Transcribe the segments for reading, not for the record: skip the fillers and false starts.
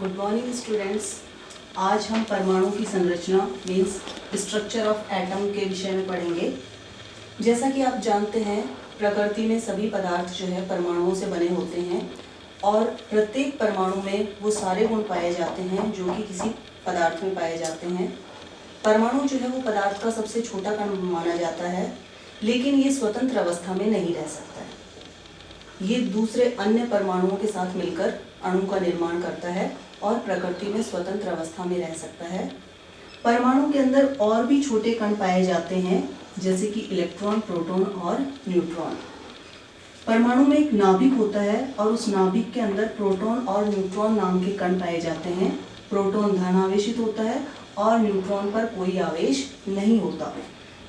Good morning students. आज हम परमाणु की संरचना मीन्स स्ट्रक्चर ऑफ एटम के विषय में पढ़ेंगे। जैसा कि आप जानते हैं, प्रकृति में सभी पदार्थ जो है परमाणुओं से बने होते हैं और प्रत्येक परमाणु में वो सारे गुण पाए जाते हैं जो कि किसी पदार्थ में पाए जाते हैं। परमाणु जो है वो पदार्थ का सबसे छोटा कण माना जाता है, लेकिन ये स्वतंत्र अवस्था में नहीं रह सकता है। ये दूसरे अन्य परमाणुओं के साथ मिलकर अणु का निर्माण करता है और प्रकृति में स्वतंत्र अवस्था में रह सकता है। परमाणु के अंदर और भी छोटे कण पाए जाते हैं, जैसे कि इलेक्ट्रॉन, प्रोटॉन और न्यूट्रॉन। परमाणु में एक नाभिक होता है और उस नाभिक के अंदर प्रोटॉन और न्यूट्रॉन नाम के कण पाए जाते हैं। प्रोटॉन धन आवेशित होता है और न्यूट्रॉन पर कोई आवेश नहीं होता,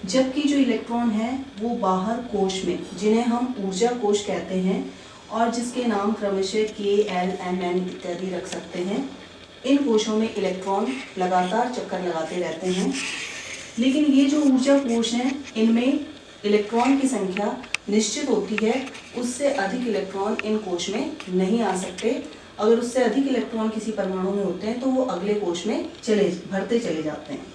जबकि जो इलेक्ट्रॉन है वो बाहर कोश में, जिन्हें हम ऊर्जा कोश कहते हैं और जिसके नाम क्रमशः K, L, M, N इत्यादि रख सकते हैं, इन कोशों में इलेक्ट्रॉन लगातार चक्कर लगाते रहते हैं। लेकिन ये जो ऊर्जा कोश हैं, इनमें इलेक्ट्रॉन की संख्या निश्चित होती है, उससे अधिक इलेक्ट्रॉन इन कोश में नहीं आ सकते। अगर उससे अधिक इलेक्ट्रॉन किसी परमाणु में होते हैं तो वो अगले कोश में भरते चले जाते हैं।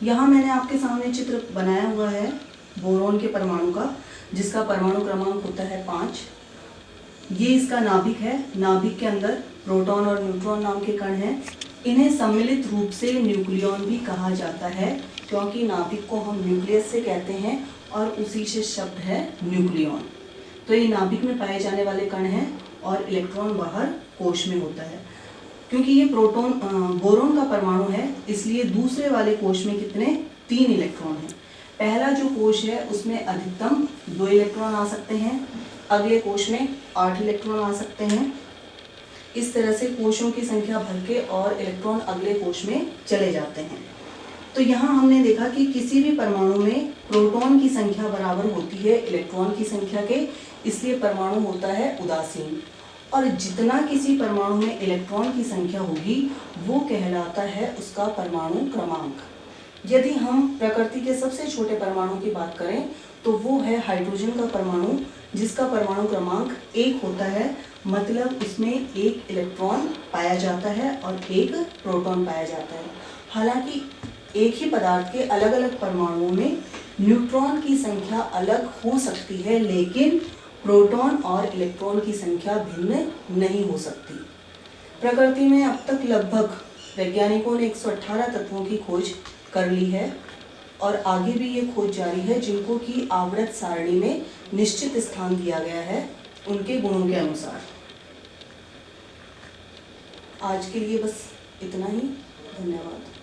यहाँ मैंने आपके सामने चित्र बनाया हुआ है बोरोन के परमाणु का, जिसका परमाणु क्रमांक होता है 5। ये इसका नाभिक है। नाभिक के अंदर प्रोटॉन और न्यूट्रॉन नाम के कण हैं। इन्हें सम्मिलित रूप से न्यूक्लियॉन भी कहा जाता है, क्योंकि नाभिक को हम न्यूक्लियस से कहते हैं और उसी से शब्द है न्यूक्लियॉन। तो ये नाभिक में पाए जाने वाले कण हैं और इलेक्ट्रॉन बाहर कोश में होता है। क्योंकि ये बोरोन का परमाणु है, इसलिए दूसरे वाले कोश में कितने 3 इलेक्ट्रॉन हैं। पहला जो कोश है उसमें अधिकतम 2 इलेक्ट्रॉन आ सकते हैं, अगले कोश में 8 इलेक्ट्रॉन आ सकते हैं। इस तरह से कोशों की संख्या बढ़ के और इलेक्ट्रॉन अगले कोश में चले जाते हैं। तो यहाँ हमने देखा कि किसी भी परमाणु में प्रोटॉन की संख्या बराबर होती है इलेक्ट्रॉन की संख्या के, इसलिए परमाणु होता है उदासीन। और जितना किसी परमाणु में इलेक्ट्रॉन की संख्या होगी वो कहलाता है उसका परमाणु क्रमांक। यदि हम प्रकृति के सबसे छोटे परमाणु की बात करें तो वो है हाइड्रोजन का परमाणु, जिसका परमाणु क्रमांक 1 होता है। मतलब इसमें 1 इलेक्ट्रॉन पाया जाता है और 1 प्रोटॉन पाया जाता है। हालांकि एक ही पदार्थ के अलग अलग परमाणुओं में न्यूट्रॉन की संख्या अलग हो सकती है, लेकिन प्रोटॉन और इलेक्ट्रॉन की संख्या भिन्न नहीं हो सकती। प्रकृति में अब तक लगभग वैज्ञानिकों ने 118 तत्वों की खोज कर ली है और आगे भी ये खोज जारी है, जिनको कि आवर्त सारणी में निश्चित स्थान दिया गया है उनके गुणों के अनुसार। आज के लिए बस इतना ही। धन्यवाद।